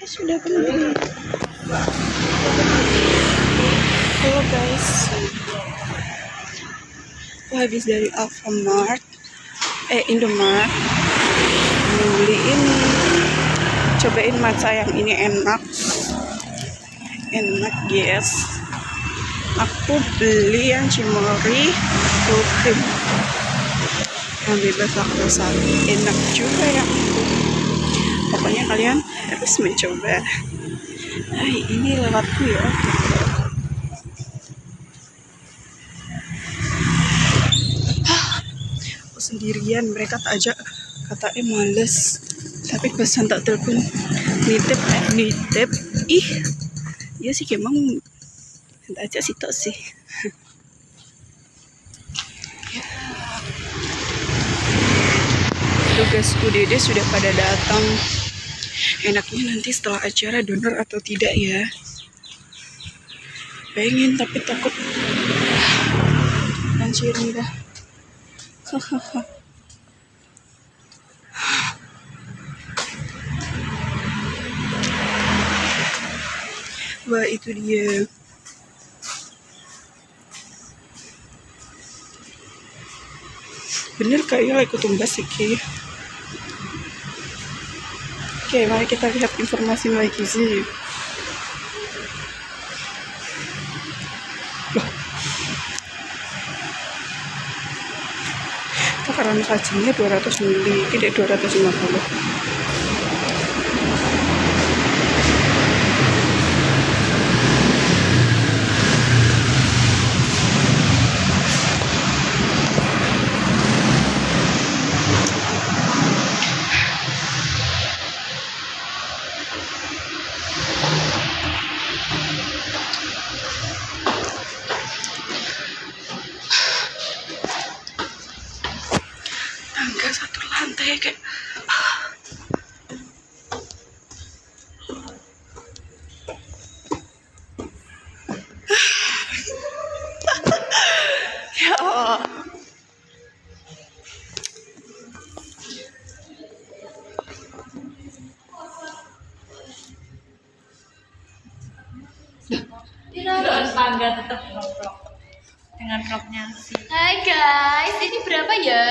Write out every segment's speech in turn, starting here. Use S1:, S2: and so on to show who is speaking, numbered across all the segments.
S1: Sudah beli. Halo guys, aku habis dari Alfamart, Indomart, beli ini. Cobain matcha yang ini enak guys. Aku beli yang Cimory full cream yang bebas laktosa, enak juga ya. Pokoknya kalian harus mencoba. Hai, ini lewatku ya. Aku sendirian, mereka tak ajak, katanya males. Tapi pesan tak telepon, nitip. Ih, iya sih emang tak ajak sih tok sih. Tugasku Dede sudah pada datang. Enaknya nanti setelah acara donor atau tidak ya? Pengen tapi takut. Dan Ciri dah. Wah, itu dia. Bener kayak aku tumbas sih. Oke, mari kita lihat informasi lagi sih. Loh. Takaran sajinya 200 ml, tidak 250. Tangga satu lantai kayak ya Allah.
S2: Tangga tetap nongkrong dengan roknya sih.
S3: Hai guys, ini berapa ya?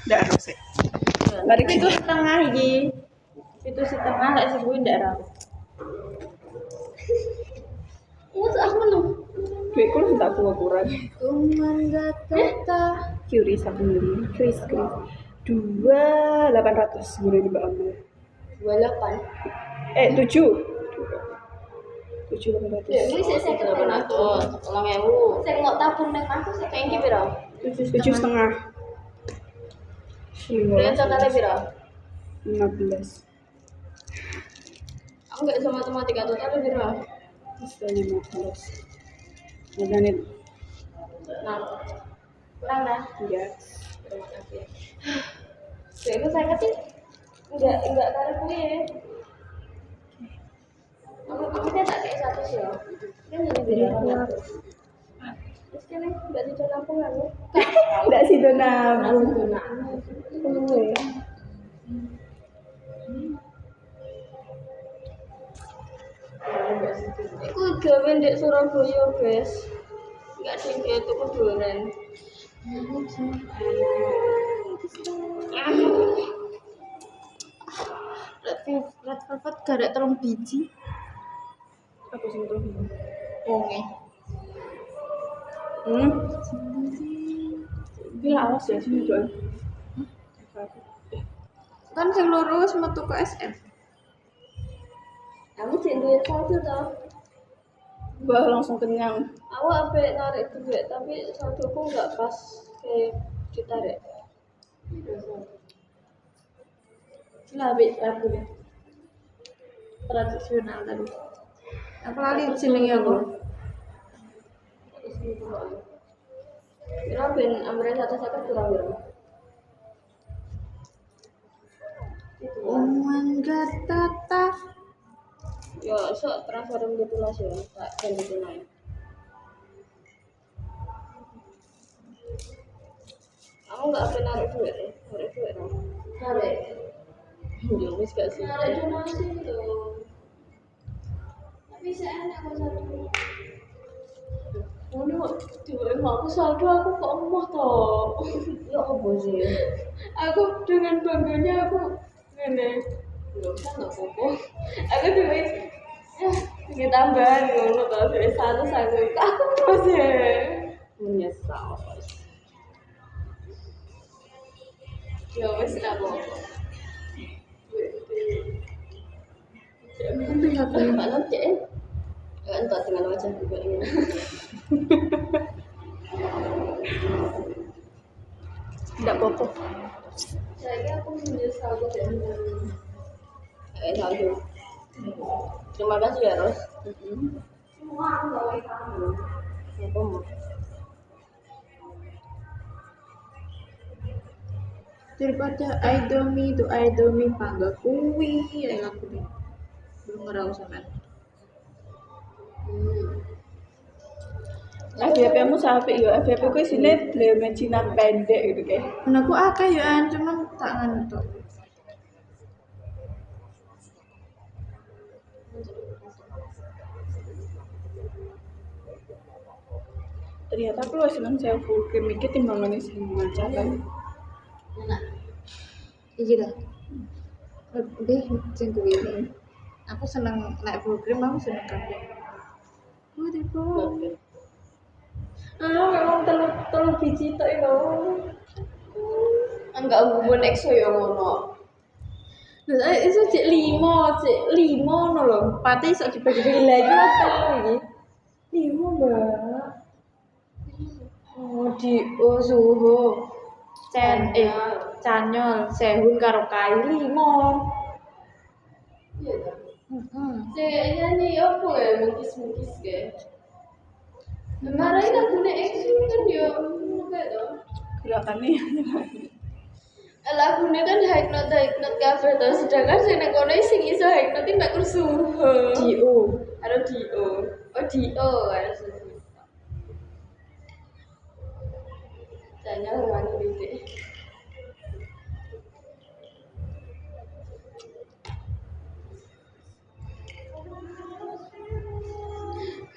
S1: Nggak harus sih. Mari
S2: Itu
S1: kita.
S2: setengah ini. Itu setengah lah sih gue ndak rapi.
S3: Aku lu.
S1: Duitku lu tak kurang.
S3: Tuman gata.
S1: Curie satu beli. Chris. 2.800 boleh diambil.
S3: 28.
S1: 7. 7.800.
S3: Ya, ini saya ketemu aku.
S2: Tolong ya bu.
S3: Saya nggak tabung neng aku saya
S2: Thank you bro.
S1: 7,5.
S2: Kalian totalnya bro.
S1: 15.
S2: Aku nggak bisa matematika totalnya bro.
S1: 15. Organik.
S2: Nah, kurang dah.
S1: Ya.
S2: Terima kasih. Itu saya kasih enggak tarik gue ya. Aku kan tak kayak satu sih ya. Kan jadi beda. Terus kan enggak dicoba aku kan.
S1: Enggak sih nabung.
S2: Aku gawe ndek Surabaya, guys. Enggak sing itu kuduran.
S3: Red velvet gak ada terong biji.
S1: Apa sih itu?
S2: Wonge.
S1: Bila awas ya sini doang.
S3: Kan sing loro wis metu ke SM.
S2: Aku sing duwe saldo to.
S1: Wah, langsung kenyang.
S2: Aku ape narik duit tapi saldoku enggak pas kayak ditarik.
S3: Lebih aku deh. Tradisional tadi. Aku lali jenenge apa?
S2: Kira ben amre satu-satu kurang berapa?
S3: Oman gata.
S2: Ya, sok transfer 17 ya, tak ganti tunai. Aku nggak apa narik duit ya, narik duit dong. Narik. Ya wis gak sih. Narik donasi itu. Bisa enak kok saldo. Ngono duwe aku saldo aku kok emoh to. Ya opo sih? Aku dengan bangganya aku ngene. Loh, kan enggak apa-apa. Aku duwe ini tambahan ngono to, duwe 100 aku terus ya. Menyesal. Ya wis ra apa-apa.
S3: Penting aku.
S2: Malam cek. Entar dengan wajah juga ini.
S1: Tidak apa-apa.
S2: Saya aku menyesal dan saldo. Terima kasih ya Ros. Semua aku gawe kamu. Apa mau?
S3: Daripada Aidomi pangga kuwi yang aku nih. Belum ngerau sampean.
S1: FYP-mu sampai ya FYP ku isine drama Cina pendek gitu kayak.
S3: Anakku akeh ya an cuman tak ngantuk.
S1: Ternyata aku lebih seneng self cream iki timbangane sing maca kan.
S2: Enak.
S3: Iki dah. Lebih sing kuwi. Aku seneng naik full cream, aku seneng kabeh. Oh, tiba.
S2: Memang telur biji tok ya. Enggak hubungan EXO ya ngono. Lah iso cek 5 ngono lho.
S3: Pati iso dibagi-bagi lagi apa iki?
S2: 5, Mbak.
S3: Oh, suhu. Canyol, sehun karo kai 5.
S2: Iya ta.
S3: Heeh.
S2: Ceknya nih opo ya mungkis-mungkis ke. Kemarin aku nek EXO kan yo kayak to.
S1: Gerakannya
S2: Lagune kan high note kabeh to, sedangkan sing nek kono sing iso high note mek kursuho.
S3: Dio.
S2: Karo Dio. Oh Dio karo suhu. Tanya wangi titik.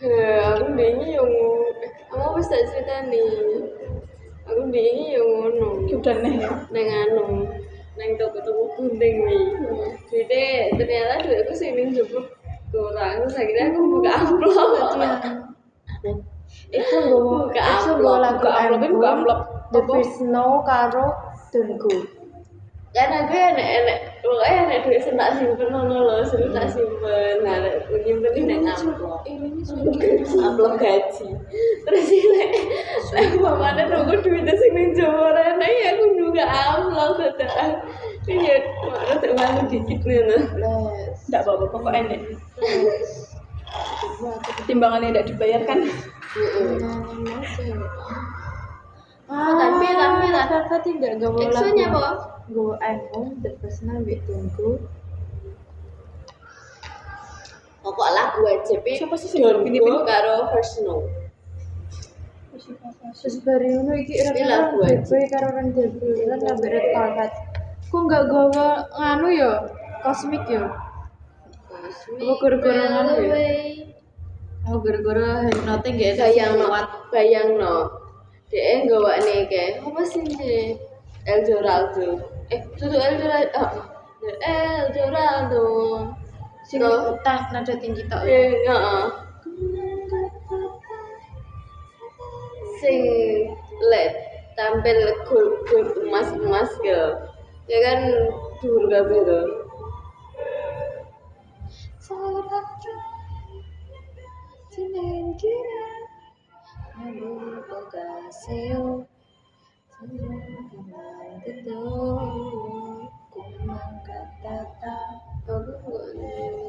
S2: Aku bingung yang aku wis tak critani. Aku bingung yang ngono.
S1: udah nih ya.
S2: Neng anu, neng toko-toko gunting nih. Jadi ternyata duitku sing ning njupuk kurang. Terus akhirnya aku buka amplop.
S3: Iku nggo
S2: Buka
S3: lagu
S1: buka amplop.
S3: The First Snow karo Don't Go.
S2: Kan aku enek pokoknya enek duit sing tak simpen ngono lho, sing tak simpen. Nah, aku nyimpen ning amplop. Amplop gaji. Terus lek mamane tuku duit sing ning Jawa rene ya aku juga amplop dadak. Iya, rada malu dikit ngono.
S1: Enggak apa-apa pokoknya enek. Timbangannya tidak dibayarkan.
S2: Tapi
S3: Kakak tidak gawe lagu.
S2: EXO-nya apa?
S3: Go iPhone, The First Snow with Don't Go.
S2: Pokok lagu aja pi.
S1: Siapa sih sing
S2: Don't
S1: pilih-pilih?
S2: Go karo First Snow.
S3: Terus bari ngono iki
S2: Ini lagu aja.
S3: Boy karo Ren Devil kan ngambil Red Velvet. Kok enggak gawe nganu ya? Cosmic ya? Apa gara-gara nganu ya? Oh gara-gara note nggak
S2: Bayangno. Dhek nggawane ke. Apa sih ini? El Dorado. Dudu El Dorado. El Dorado.
S3: sing tak nada tinggi tok.
S2: Heeh. Sing let tampil gold emas gitu. Ya kan dhuwur kabeh to. Aku nggak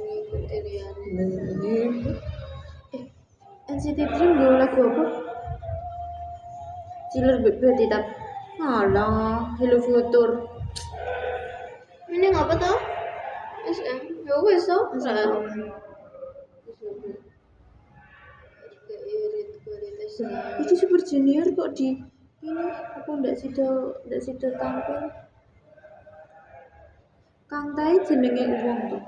S2: ngikutin yang
S3: NCT Dream gawe lagu apa? Chiller berarti tak. Alah, Hello Future.
S2: ini ngapa toh? SM, ya wes toh.
S3: Itu Super Junior kok di ini apa ndak sido tampil. Kang Tai jenenge wong tuh.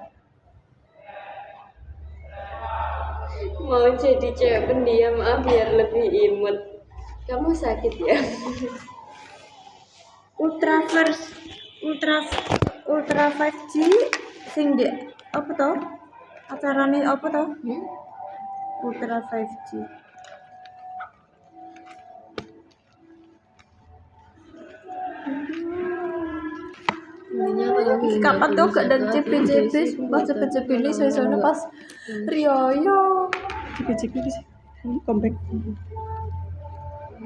S2: mau jadi cewek pendiam biar lebih imut. Kamu sakit ya?
S3: ultra ultra 5G sing di apa to? Acarane apa to? Ultra 5G. Kapan tuh gak ada CP-CP, sumpah CP-CP ini soalnya pas Rioyo.
S1: Cipi-cipi bisa. Comeback.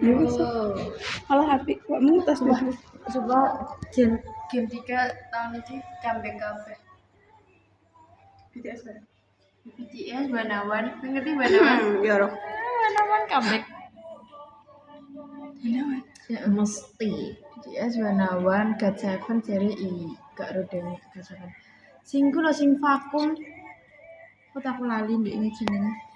S1: Ya wis. Malah HP kamu tas dulu.
S3: Coba game 3 tahun ini comeback.
S1: BTS bareng.
S3: BTS Banawan, ngerti Banawan?
S1: Ya roh.
S3: Banawan comeback.
S1: Beneran.
S3: Ya mesti. BTS Banawan, GOT7 seri I, gak rodeni GOT7. Sing ku lho sing vakum. Kok tak lali ndek ini jenenge.